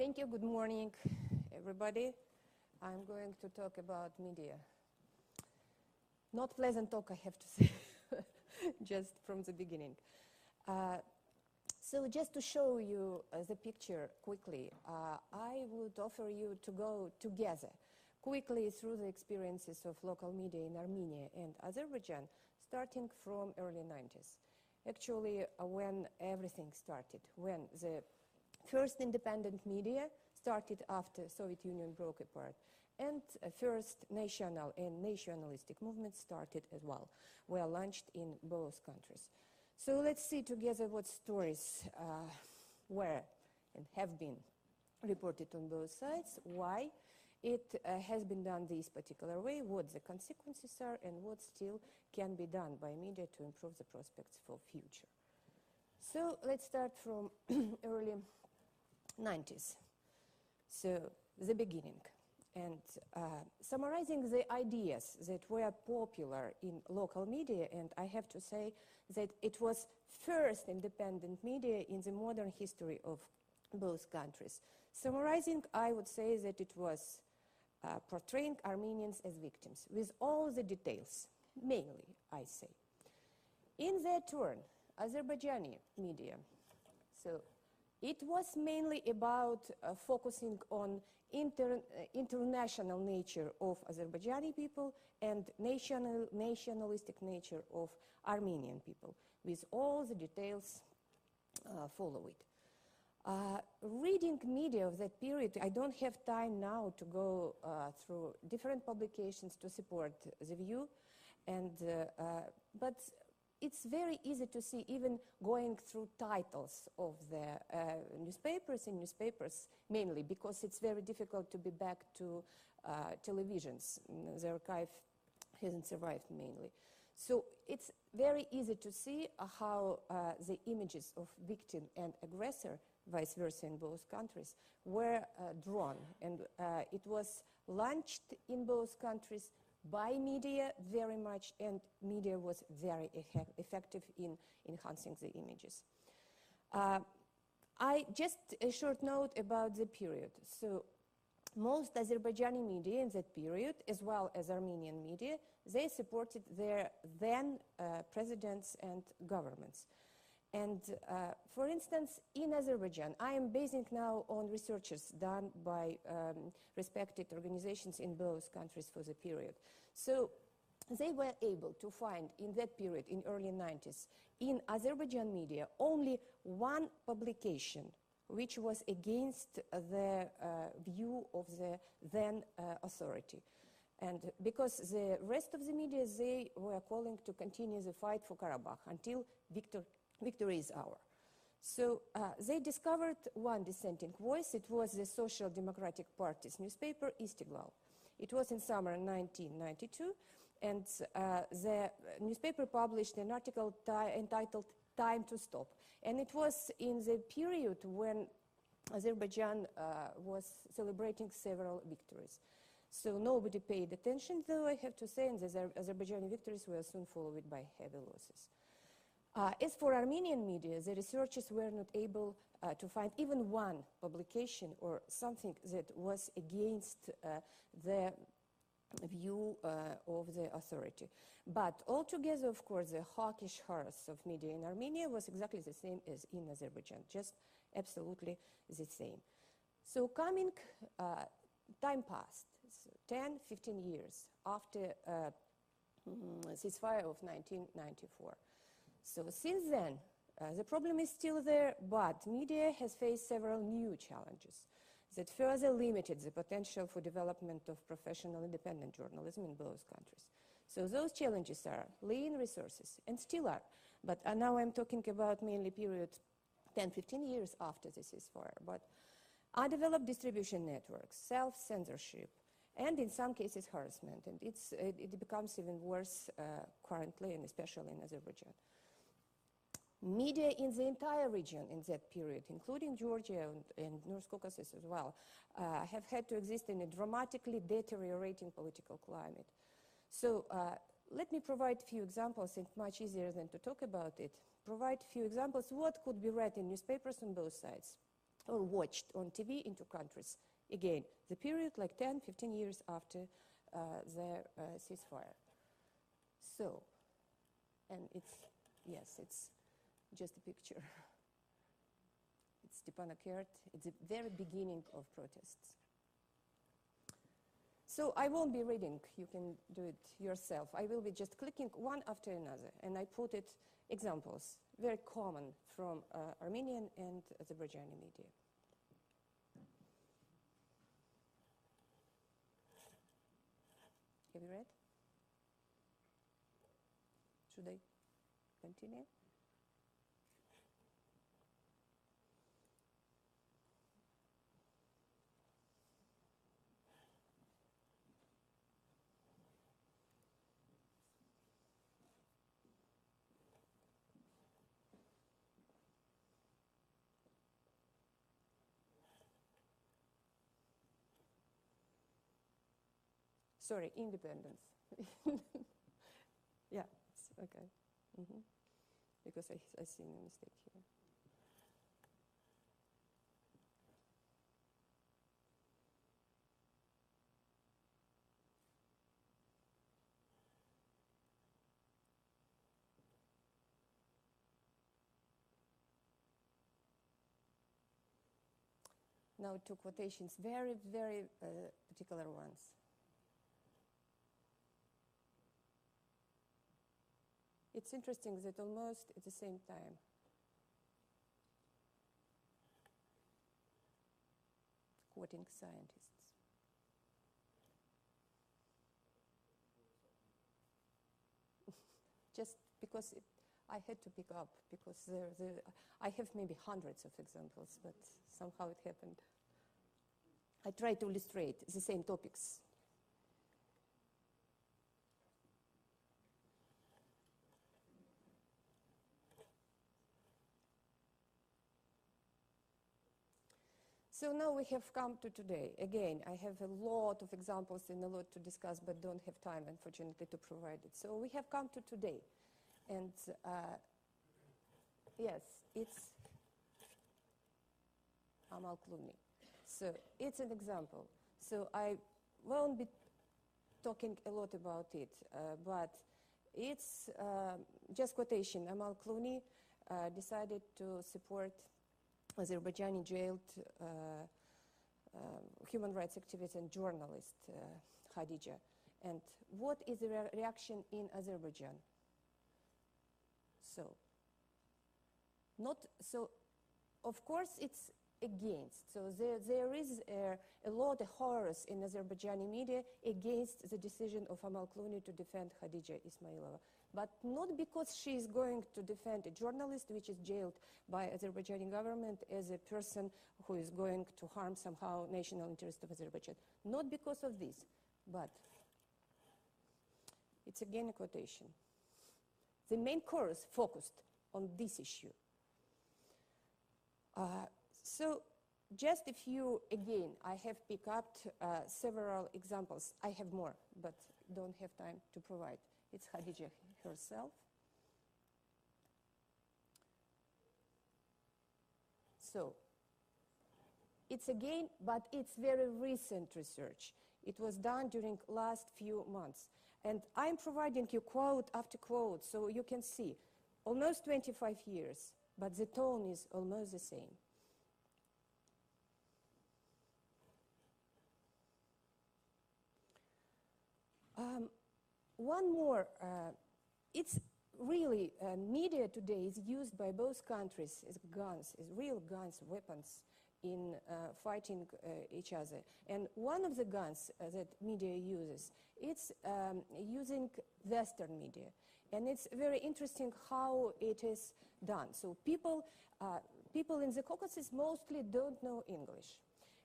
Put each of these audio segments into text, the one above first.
Thank you. Good morning, everybody. I'm going to talk about media. Not pleasant talk, I have to say, just from the beginning. So just to show you the picture quickly, I would offer you to go together quickly through the experiences of local media in Armenia and Azerbaijan, starting from early 90s. Actually, when everything started, when the first independent media started after Soviet Union broke apart, and first national and nationalistic movements started as well, were launched in both countries. So let's see together what stories were and have been reported on both sides, why it has been done this particular way, what the consequences are, and what still can be done by media to improve the prospects for future. So let's start from early 90s, so the beginning. And summarizing the ideas that were popular in local media, and I have to say that it was first independent media in the modern history of both countries. Summarizing, I would say that it was portraying Armenians as victims, with all the details, mainly, I say. In their turn, Azerbaijani media, so it was mainly about focusing on international nature of Azerbaijani people and nationalistic nature of Armenian people, with all the details follow it. Reading media of that period, I don't have time now to go through different publications to support the view, and but it's very easy to see, even going through titles of the newspapers mainly, because it's very difficult to be back to televisions. The archive hasn't survived mainly. So it's very easy to see how the images of victim and aggressor, vice versa in both countries, were drawn. And it was launched in both countries by media very much, and media was very effective in enhancing the images. Just a short note about the period. So most Azerbaijani media in that period, as well as Armenian media, they supported their then presidents and governments. And for instance, in Azerbaijan, I am basing now on researches done by respected organizations in both countries for the period. So they were able to find in that period, in early 90s, in Azerbaijan media, only one publication which was against the view of the then authority. And because the rest of the media, they were calling to continue the fight for Karabakh until victory is ours. So they discovered one dissenting voice. It was the Social Democratic Party's newspaper, Istiglal. It was in summer 1992, and the newspaper published an article entitled "Time to Stop." And it was in the period when Azerbaijan was celebrating several victories. So nobody paid attention, though, I have to say, and the Azerbaijani victories were soon followed by heavy losses. As for Armenian media, the researchers were not able to find even one publication or something that was against the view of the authority. But altogether, of course, the hawkish horse of media in Armenia was exactly the same as in Azerbaijan, just absolutely the same. So time passed, so 10, 15 years after ceasefire of 1994. So since then, the problem is still there, but media has faced several new challenges that further limited the potential for development of professional independent journalism in both countries. So those challenges are lean resources, and still are, but now I'm talking about mainly period 10, 15 years after the ceasefire, but undeveloped distribution networks, self-censorship, and in some cases harassment, and it becomes even worse currently, and especially in Azerbaijan. Media in the entire region in that period, including Georgia and North Caucasus as well, have had to exist in a dramatically deteriorating political climate. So let me provide a few examples, and much easier than to talk about it, provide a few examples what could be read in newspapers on both sides. or watched on TV in two countries. Again, the period like 10, 15 years after the ceasefire. So, and it's, yes, it's just a picture. It's Stepanakert. It's the very beginning of protests. So I won't be reading. You can do it yourself. I will be just clicking one after another, and I put it examples, very common from Armenian and Azerbaijani media. Have you read? Should I continue? Sorry, independence. Yeah, it's okay. Because I see a mistake here. Now two quotations, very, very particular ones. It's interesting that almost at the same time, quoting scientists. Just because I had to pick up, because I have maybe hundreds of examples, but somehow it happened. I try to illustrate the same topics. So now we have come to today. Again, I have a lot of examples and a lot to discuss, but don't have time, unfortunately, to provide it. So we have come to today. And yes, it's Amal Clooney. So it's an example. So I won't be talking a lot about it, but it's just quotation. Amal Clooney decided to support Azerbaijani jailed human rights activist and journalist Khadija. And what is the reaction in Azerbaijan? So, of course, it's against. So there is a lot of horrors in Azerbaijani media against the decision of Amal Clooney to defend Khadija Ismailova. But not because she is going to defend a journalist which is jailed by Azerbaijani government as a person who is going to harm somehow national interest of Azerbaijan. Not because of this, but it's again a quotation. The main chorus focused on this issue. So just a few, again, I have picked up several examples. I have more, but don't have time to provide. It's Khadija herself. So it's again, but it's very recent research. It was done during last few months. And I'm providing you quote after quote, so you can see almost 25 years, but the tone is almost the same. One more, it's really, media today is used by both countries as guns, as real guns, weapons in fighting each other. And one of the guns that media uses, it's using Western media. And it's very interesting how it is done. So people in the Caucasus mostly don't know English.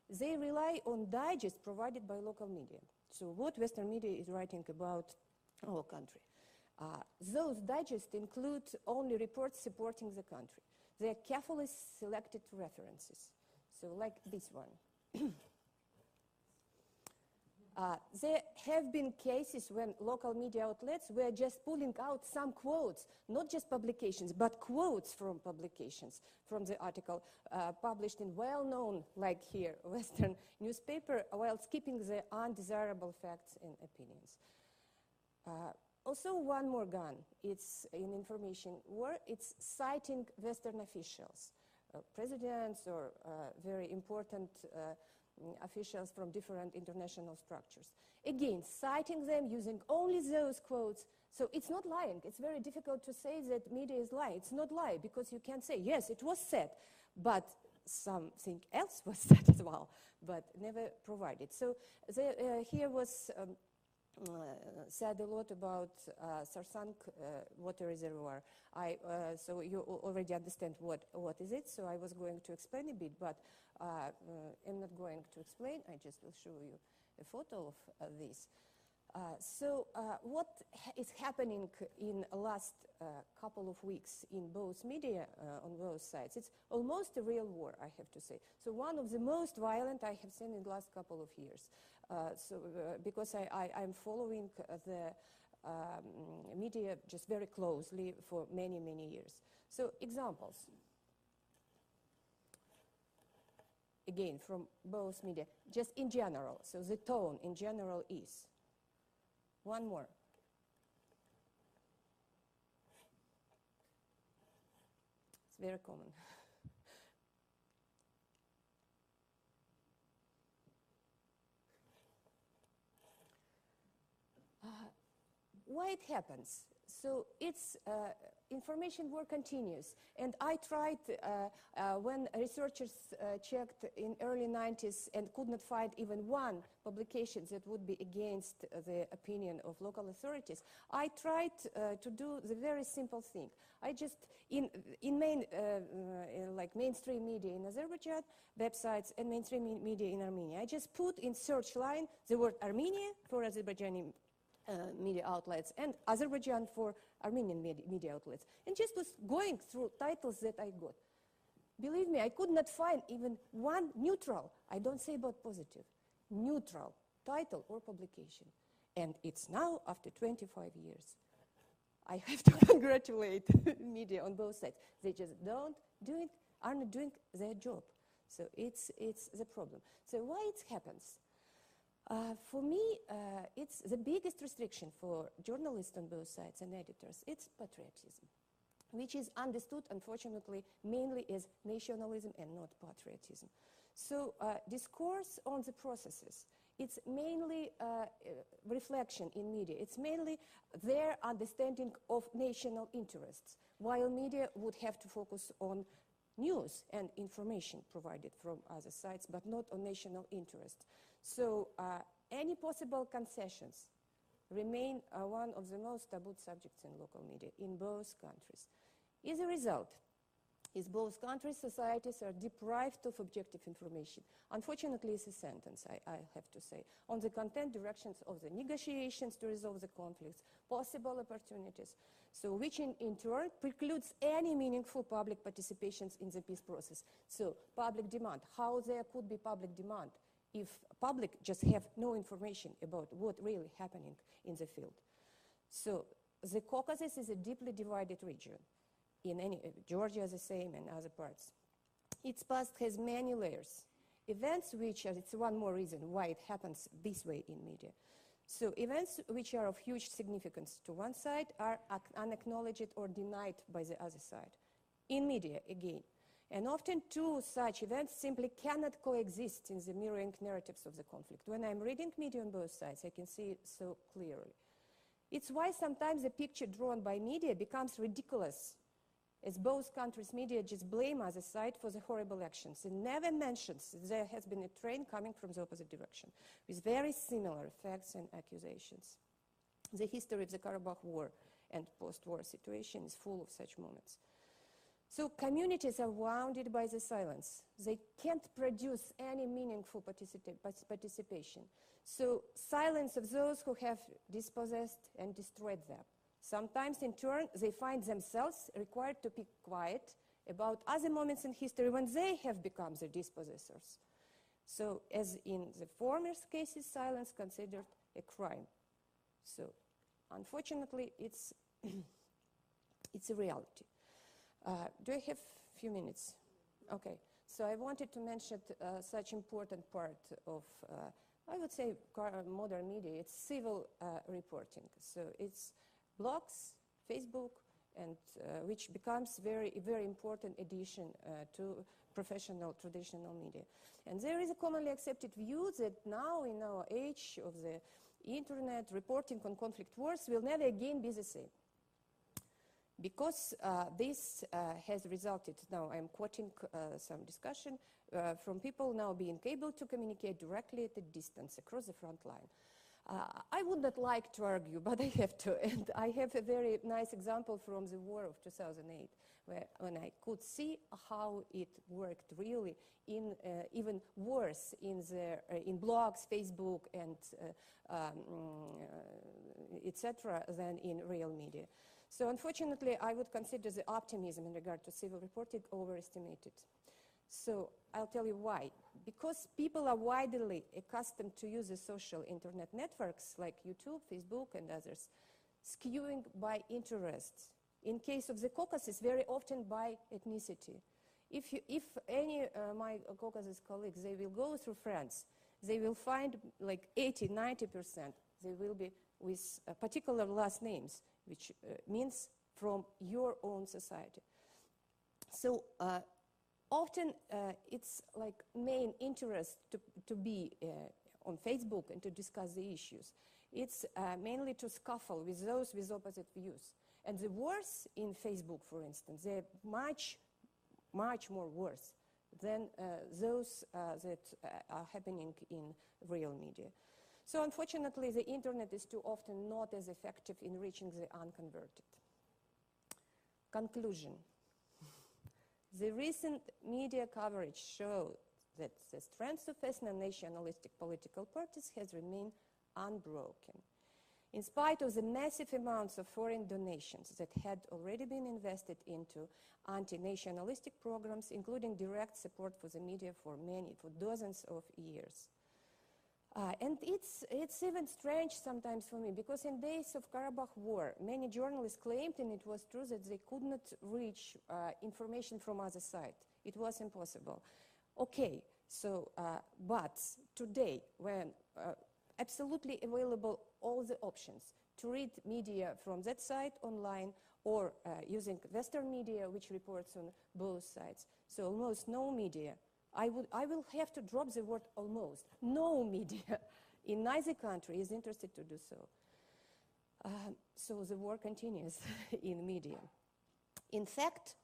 They rely on digests provided by local media. So what Western media is writing about our country. Those digests include only reports supporting the country. They are carefully selected references. So like this one. There have been cases when local media outlets were just pulling out some quotes, not just publications, but quotes from publications, from the article published in well-known, like here, Western newspaper, while skipping the undesirable facts and opinions. Also, one more gun, it's in information war, it's citing Western officials, presidents or very important officials from different international structures. Again, citing them using only those quotes. So it's not lying. It's very difficult to say that media is lying. It's not lie, because you can say, yes, it was said, but something else was said as well, but never provided. So here was said a lot about Sarsank water reservoir. So you already understand what is it, so I was going to explain a bit, but I'm not going to explain. I just will show you a photo of this. So what is happening in the last couple of weeks in both media on both sides? It's almost a real war, I have to say. So one of the most violent I have seen in the last couple of years. Because I'm following the media just very closely for many, many years. So examples. Again, from both media, just in general. So the tone in general is. One more. It's very common. Why it happens? So it's information war continues, and I tried when researchers checked in early 90s and could not find even one publication that would be against the opinion of local authorities. I tried to do the very simple thing. I just in like mainstream media in Azerbaijan, websites, and mainstream media in Armenia, I just put in search line the word Armenia for Azerbaijani media outlets and Azerbaijan for Armenian media outlets, and just was going through titles that I got. Believe me, I could not find even one neutral, I don't say about positive, neutral title or publication. And it's now after 25 years. I have to congratulate media on both sides. They just are not doing their job. So it's the problem. So why it happens? For me, it's the biggest restriction for journalists on both sides and editors. It's patriotism, which is understood, unfortunately, mainly as nationalism and not patriotism. So discourse on the processes, it's mainly reflection in media. It's mainly their understanding of national interests, while media would have to focus on news and information provided from other sides, but not on national interest. So any possible concessions remain one of the most taboo subjects in local media in both countries. As a result, in both countries, societies are deprived of objective information. Unfortunately, it's a sentence, I have to say, on the content, directions of the negotiations to resolve the conflicts, possible opportunities, so which in turn precludes any meaningful public participations in the peace process. So public demand, how there could be public demand if public just have no information about what really happening in the field. So the Caucasus is a deeply divided region. Georgia the same and other parts. Its past has many layers. Events which it's one more reason why it happens this way in media. So events which are of huge significance to one side are unacknowledged or denied by the other side. In media, again. And often two such events simply cannot coexist in the mirroring narratives of the conflict. When I'm reading media on both sides, I can see it so clearly. It's why sometimes the picture drawn by media becomes ridiculous, as both countries' media just blame other side for the horrible actions. It never mentions there has been a train coming from the opposite direction, with very similar facts and accusations. The history of the Karabakh War and post-war situation is full of such moments. So communities are wounded by the silence. They can't produce any meaningful participation. So silence of those who have dispossessed and destroyed them. Sometimes, in turn, they find themselves required to be quiet about other moments in history when they have become the dispossessors. So as in the former cases, silence considered a crime. So unfortunately, it's it's a reality. Do I have a few minutes? Okay. So I wanted to mention such important part of, I would say, modern media. It's civil reporting. So it's blogs, Facebook, and which becomes very important addition to professional traditional media. And there is a commonly accepted view that now in our age of the internet, reporting on conflict wars will never again be the same. Because this has resulted, now I'm quoting some discussion, from people now being able to communicate directly at a distance across the front line. I would not like to argue, but I have to. And I have a very nice example from the war of 2008, when I could see how it worked really in even worse in blogs, Facebook, and etc. than in real media. So unfortunately, I would consider the optimism in regard to civil reporting overestimated. So I'll tell you why. Because people are widely accustomed to use the social internet networks like YouTube, Facebook, and others, skewing by interests. In case of the Caucasus, very often by ethnicity. If any my Caucasus colleagues, they will go through France, they will find like 80, 90%, they will be with particular last names, which means from your own society. So often it's like main interest to be on Facebook and to discuss the issues. It's mainly to scuffle with those with opposite views. And the wars in Facebook, for instance, they're much more worse than those that are happening in real media. So unfortunately, the internet is too often not as effective in reaching the unconverted. Conclusion. The recent media coverage showed that the strength of ethno-nationalistic political parties has remained unbroken. In spite of the massive amounts of foreign donations that had already been invested into anti-nationalistic programs, including direct support for the media for dozens of years. And it's even strange sometimes for me, because in days of Karabakh war, many journalists claimed, and it was true, that they could not reach information from other side. It was impossible. Okay, so, but today, when absolutely available all the options to read media from that side online or using Western media, which reports on both sides, so almost no media. I will have to drop the word almost. No media in neither country is interested to do so. So the war continues in media. In fact,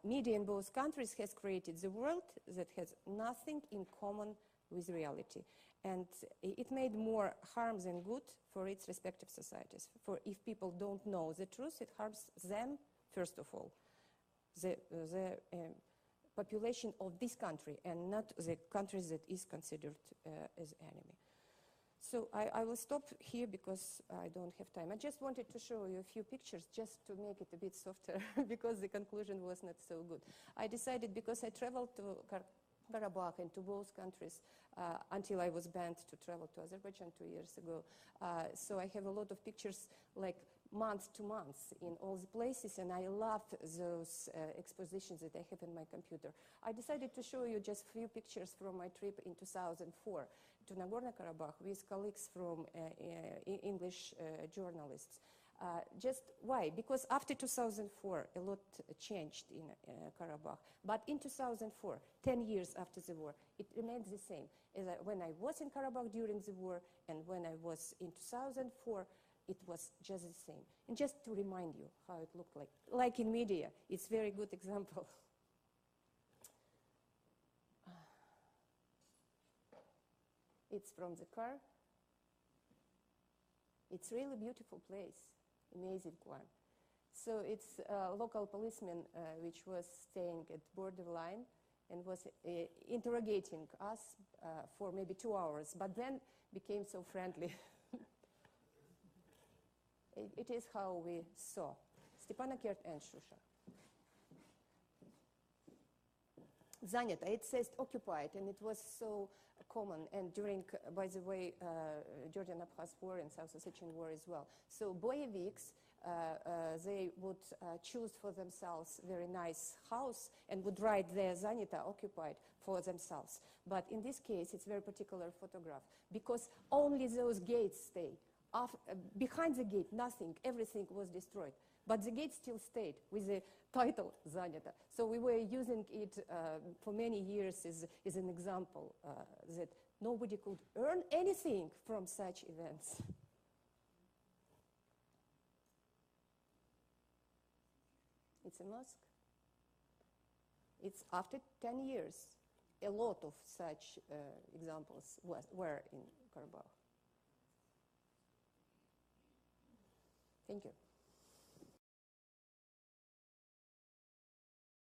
media in both countries has created the world that has nothing in common with reality. And it made more harm than good for its respective societies. For if people don't know the truth, it harms them, first of all. The population of this country and not the countries that is considered as enemy. So I will stop here because I don't have time. I just wanted to show you a few pictures just to make it a bit softer because the conclusion was not so good. I decided, because I traveled to Karabakh and to both countries until I was banned to travel to Azerbaijan 2 years ago. So I have a lot of pictures like month to month in all the places, and I love those expositions that I have in my computer. I decided to show you just a few pictures from my trip in 2004 to Nagorno Karabakh with colleagues from English journalists. Just why? Because after 2004, a lot changed in Karabakh. But in 2004, 10 years after the war, it remains the same. As when I was in Karabakh during the war and when I was in 2004, it was just the same. And just to remind you how it looked like in media, it's a very good example. It's from the car. It's really beautiful place, amazing one. So it's a local policeman which was staying at borderline and was interrogating us for maybe 2 hours, but then became so friendly. It is how we saw Stepanakert and Shusha. Занято, it says occupied, and it was so common, and during, by the way, Georgian-Abkhaz War and South Ossetian War as well. So Boyeviks, they would choose for themselves very nice house and would write there Занято, occupied, for themselves. But in this case, it's a very particular photograph, because only those gates stay. Behind the gate, nothing, everything was destroyed. But the gate still stayed with the title Занято. So we were using it for many years as an example that nobody could earn anything from such events. It's a mosque. It's after 10 years. A lot of such examples were in Karabakh. Thank you.